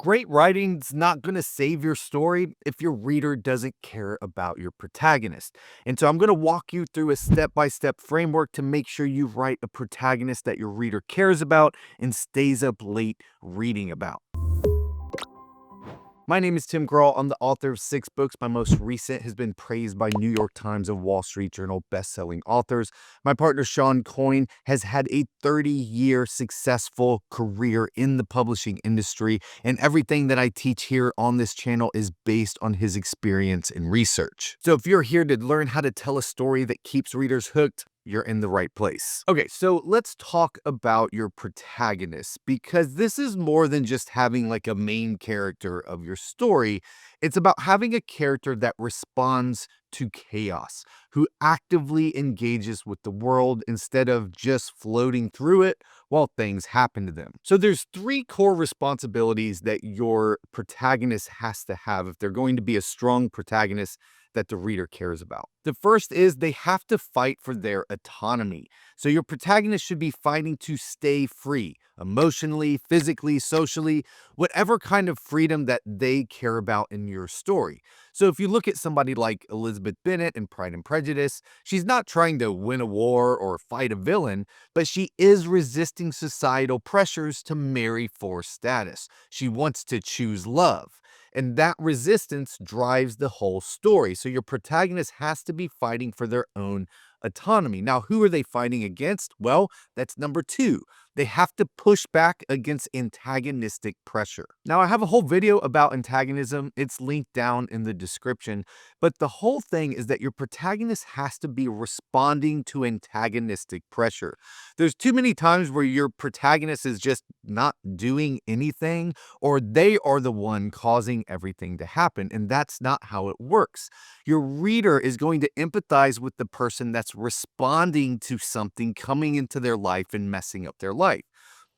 Great writing's not going to save your story if your reader doesn't care about your protagonist. And so I'm going to walk you through a step-by-step framework to make sure you write a protagonist that your reader cares about and stays up late reading about. My name is Tim Grahl. I'm the author of 6 books. My most recent has been praised by New York Times and Wall Street Journal best-selling authors. My partner, Sean Coyne, has had a 30-year successful career in the publishing industry, and everything that I teach here on this channel is based on his experience and research. So if you're here to learn how to tell a story that keeps readers hooked, you're in the right place. Okay, so let's talk about your protagonist, because this is more than just having like a main character of your story. It's about having a character that responds to chaos, who actively engages with the world instead of just floating through it while things happen to them. So there's 3 core responsibilities that your protagonist has to have if they're going to be a strong protagonist that the reader cares about. The first is they have to fight for their autonomy. So your protagonist should be fighting to stay free, emotionally, physically, socially, whatever kind of freedom that they care about in your story. So if you look at somebody like Elizabeth Bennet in Pride and Prejudice, she's not trying to win a war or fight a villain, but she is resisting societal pressures to marry for status. She wants to choose love. And that resistance drives the whole story. So your protagonist has to be fighting for their own autonomy. Now, who are they fighting against? Well, that's number 2. They have to push back against antagonistic pressure. Now, I have a whole video about antagonism. It's linked down in the description. But the whole thing is that your protagonist has to be responding to antagonistic pressure. There's too many times where your protagonist is just not doing anything, or they are the one causing everything to happen. And that's not how it works. Your reader is going to empathize with the person that's responding to something coming into their life and messing up their life.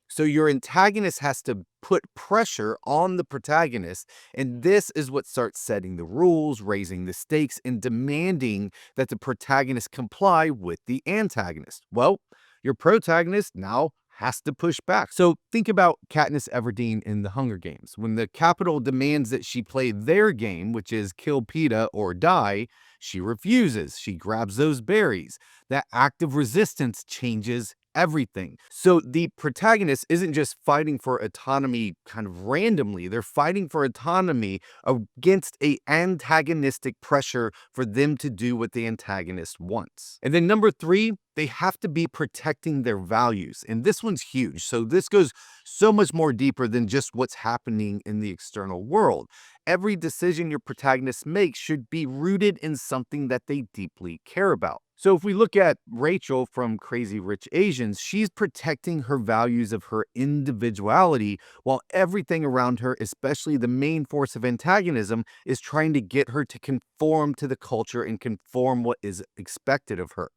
So your antagonist has to put pressure on the protagonist, and this is what starts setting the rules, raising the stakes, and demanding that the protagonist comply with the antagonist. Well, your protagonist now has to push back. So think about Katniss Everdeen in The Hunger Games. When the Capitol demands that she play their game, which is kill Peeta or die, she refuses. She grabs those berries. That act of resistance changes everything. So the protagonist isn't just fighting for autonomy kind of randomly. They're fighting for autonomy against a antagonistic pressure for them to do what the antagonist wants. And then number 3, they have to be protecting their values. And this one's huge. So this goes so much more deeper than just what's happening in the external world. Every decision your protagonist makes should be rooted in something that they deeply care about. So if we look at Rachel from Crazy Rich Asians, she's protecting her values of her individuality while everything around her, especially the main force of antagonism, is trying to get her to conform to the culture and conform what is expected of her.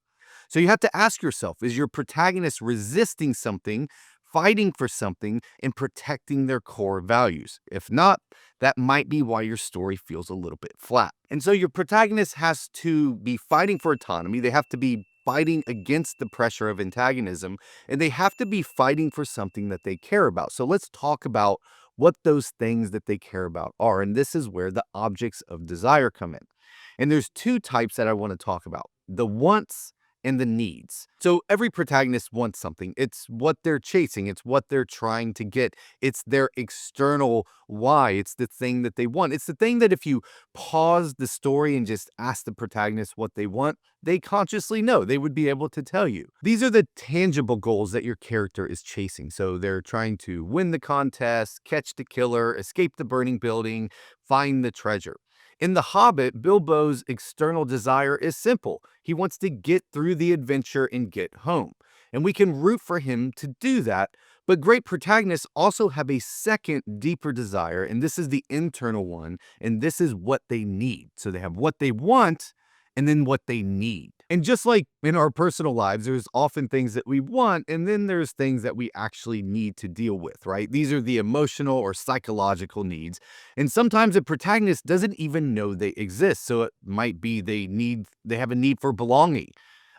So you have to ask yourself, is your protagonist resisting something, fighting for something, and protecting their core values? If not, that might be why your story feels a little bit flat. And so your protagonist has to be fighting for autonomy. They have to be fighting against the pressure of antagonism, and they have to be fighting for something that they care about. So let's talk about what those things that they care about are. And this is where the objects of desire come in. And there's 2 types that I want to talk about: the wants and the needs. So every protagonist wants something. It's what they're chasing. It's what they're trying to get. It's their external why. It's the thing that they want. It's the thing that if you pause the story and just ask the protagonist what they want, they consciously know. They would be able to tell you. These are the tangible goals that your character is chasing. So they're trying to win the contest, catch the killer, escape the burning building, find the treasure. In The Hobbit, Bilbo's external desire is simple. He wants to get through the adventure and get home. And we can root for him to do that. But great protagonists also have a second, deeper desire, and this is the internal one, and this is what they need. So they have what they want and then what they need. And just like in our personal lives, there's often things that we want, and then there's things that we actually need to deal with, right? These are the emotional or psychological needs. And sometimes a protagonist doesn't even know they exist. So it might be they have a need for belonging.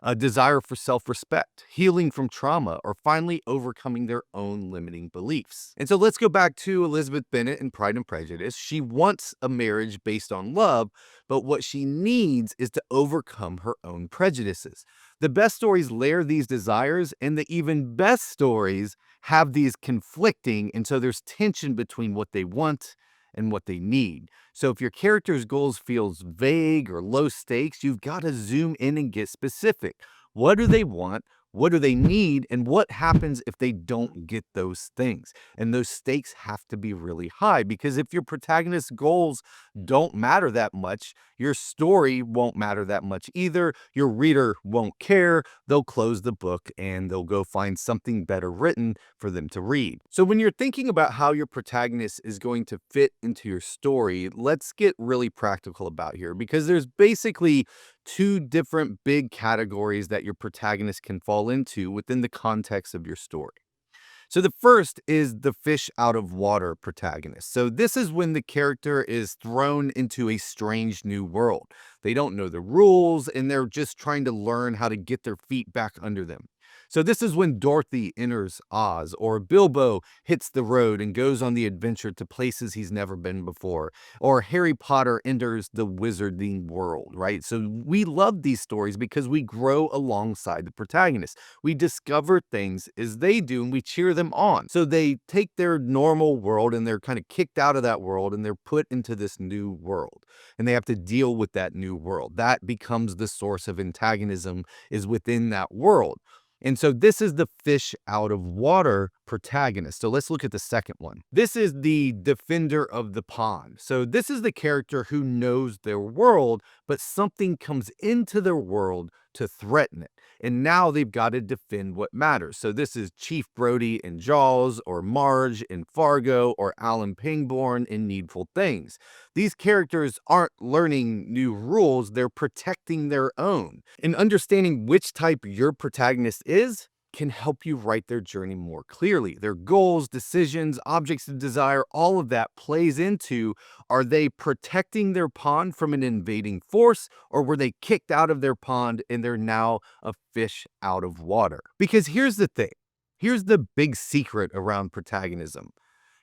a desire for self respect, healing from trauma, or finally overcoming their own limiting beliefs. And so let's go back to Elizabeth Bennet in Pride and Prejudice. She wants a marriage based on love, but what she needs is to overcome her own prejudices. The best stories layer these desires, and the even best stories have these conflicting, and so there's tension between what they want and what they need. So if your character's goals feels vague or low stakes, you've got to zoom in and get specific. What do they want? What do they need? And what happens if they don't get those things? And those stakes have to be really high, because if your protagonist's goals don't matter that much, your story won't matter that much either. Your reader won't care. They'll close the book and they'll go find something better written for them to read. So when you're thinking about how your protagonist is going to fit into your story, let's get really practical about here, because there's basically two different big categories that your protagonist can fall into within the context of your story. So the first is the fish out of water protagonist. So this is when the character is thrown into a strange new world. They don't know the rules and they're just trying to learn how to get their feet back under them. So this is when Dorothy enters Oz, or Bilbo hits the road and goes on the adventure to places he's never been before, or Harry Potter enters the wizarding world, right? So we love these stories because we grow alongside the protagonist. We discover things as they do and we cheer them on. So they take their normal world and they're kind of kicked out of that world and they're put into this new world. And they have to deal with that new world. That becomes the source of antagonism, is within that world. And so this is the fish out of water protagonist. So let's look at the second one. This is the defender of the pond. So this is the character who knows their world, but something comes into their world to threaten it. And now they've got to defend what matters. So this is Chief Brody in Jaws, or Marge in Fargo, or Alan Pangborn in Needful Things. These characters aren't learning new rules, they're protecting their own. And understanding which type your protagonist is can help you write their journey more clearly. Their goals, decisions, objects of desire, all of that plays into, are they protecting their pond from an invading force, or were they kicked out of their pond and they're now a fish out of water? Because here's the thing. Here's the big secret around protagonism.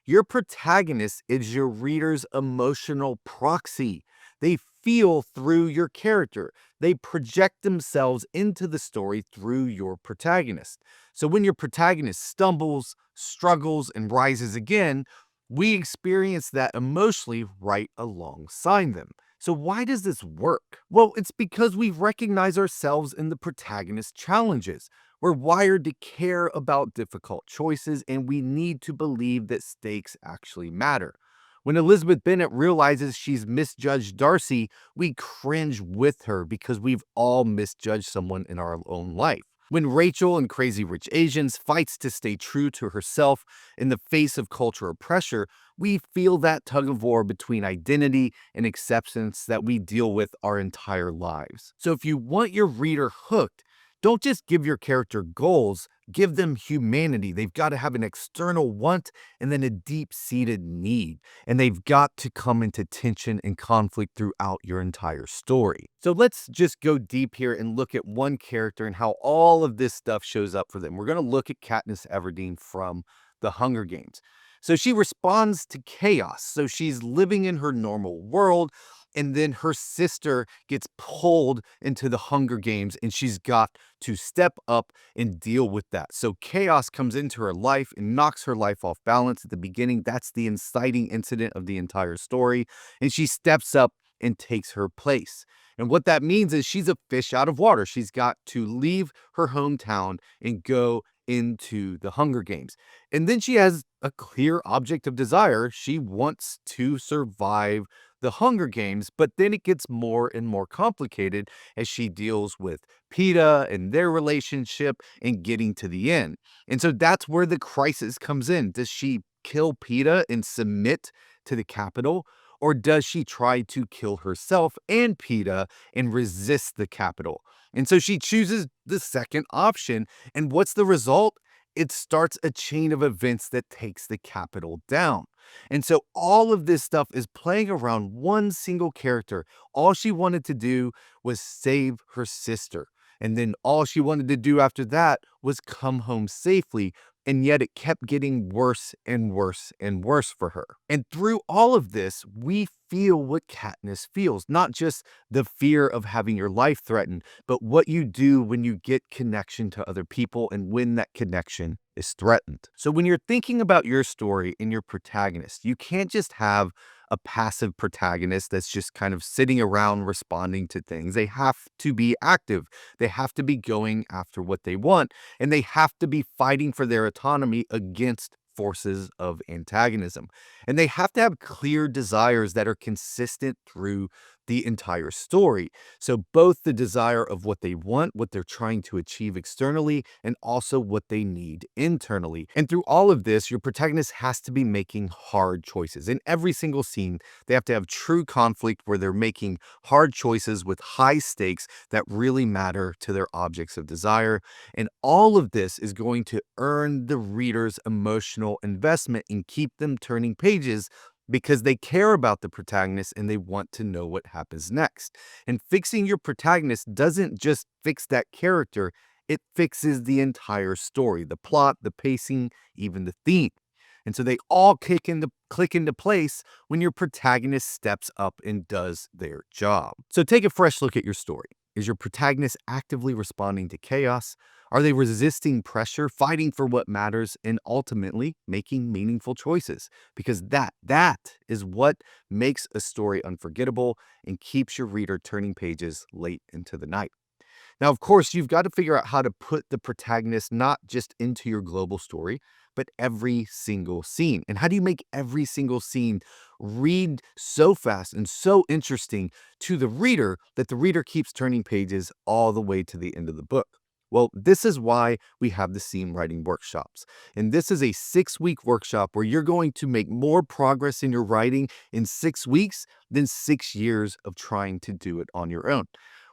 Your protagonist is your reader's emotional proxy. They feel through your character. They project themselves into the story through your protagonist. So when your protagonist stumbles, struggles, and rises again, we experience that emotionally right alongside them. So why does this work? Well, it's because we recognize ourselves in the protagonist's challenges. We're wired to care about difficult choices, and we need to believe that stakes actually matter. When Elizabeth Bennet realizes she's misjudged Darcy, we cringe with her because we've all misjudged someone in our own life. When Rachel in Crazy Rich Asians fights to stay true to herself in the face of cultural pressure, we feel that tug of war between identity and acceptance that we deal with our entire lives. So if you want your reader hooked, don't just give your character goals, give them humanity. They've got to have an external want and then a deep-seated need. And they've got to come into tension and conflict throughout your entire story. So let's just go deep here and look at one character and how all of this stuff shows up for them. We're going to look at Katniss Everdeen from The Hunger Games. So she responds to chaos. So she's living in her normal world, and then her sister gets pulled into the Hunger Games and she's got to step up and deal with that. So chaos comes into her life and knocks her life off balance at the beginning. That's the inciting incident of the entire story. And she steps up and takes her place. And what that means is she's a fish out of water. She's got to leave her hometown and go into the Hunger Games. And then she has a clear object of desire. She wants to survive the Hunger Games, but then it gets more and more complicated as she deals with Peeta and their relationship and getting to the end. And so that's where the crisis comes in. Does she kill Peeta and submit to the Capitol? Or does she try to kill herself and Peeta and resist the Capitol? And so she chooses the second option. And what's the result? It starts a chain of events that takes the Capitol down. And so all of this stuff is playing around one single character. All she wanted to do was save her sister. And then all she wanted to do after that was come home safely. And yet it kept getting worse and worse and worse for her. And through all of this, we feel what Katniss feels, not just the fear of having your life threatened, but what you do when you get connection to other people and when that connection is threatened. So when you're thinking about your story and your protagonist, you can't just have a passive protagonist that's just kind of sitting around responding to things. They have to be active. They have to be going after what they want, and they have to be fighting for their autonomy against forces of antagonism. And they have to have clear desires that are consistent through the entire story. So both the desire of what they want, what they're trying to achieve externally, and also what they need internally. And through all of this, your protagonist has to be making hard choices. In every single scene, they have to have true conflict where they're making hard choices with high stakes that really matter to their objects of desire. And all of this is going to earn the reader's emotional investment and keep them turning pages because they care about the protagonist and they want to know what happens next. And fixing your protagonist doesn't just fix that character, it fixes the entire story, the plot, the pacing, even the theme. And so they all click into place when your protagonist steps up and does their job. So take a fresh look at your story. Is your protagonist actively responding to chaos? Are they resisting pressure, fighting for what matters, and ultimately making meaningful choices? Because that is what makes a story unforgettable and keeps your reader turning pages late into the night. Now, of course, you've got to figure out how to put the protagonist not just into your global story, but every single scene. And how do you make every single scene read so fast and so interesting to the reader that the reader keeps turning pages all the way to the end of the book? Well, this is why we have the scene writing workshops. And this is a 6-week workshop where you're going to make more progress in your writing in 6 weeks than 6 years of trying to do it on your own.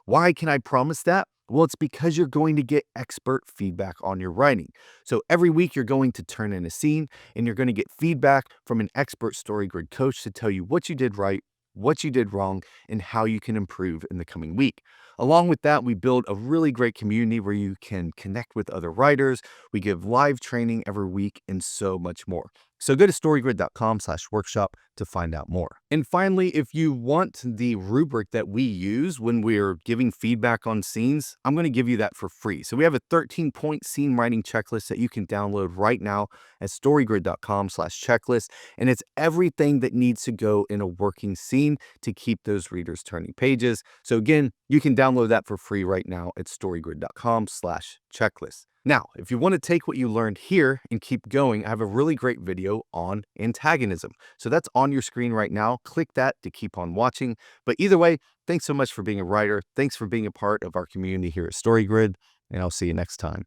Why can I promise that? Well, it's because you're going to get expert feedback on your writing. So every week you're going to turn in a scene and you're going to get feedback from an expert story grid coach to tell you what you did right, what you did wrong, and how you can improve in the coming week. Along with that, we build a really great community where you can connect with other writers. We give live training every week and so much more. So go to storygrid.com/workshop to find out more. And finally, if you want the rubric that we use when we're giving feedback on scenes, I'm going to give you that for free. So we have a 13-point scene writing checklist that you can download right now at storygrid.com/checklist. And it's everything that needs to go in a working scene to keep those readers turning pages. So again, you can download that for free right now at storygrid.com/checklist. Now, if you want to take what you learned here and keep going, I have a really great video on antagonism. So that's on your screen right now. Click that to keep on watching. But either way, thanks so much for being a writer. Thanks for being a part of our community here at StoryGrid, and I'll see you next time.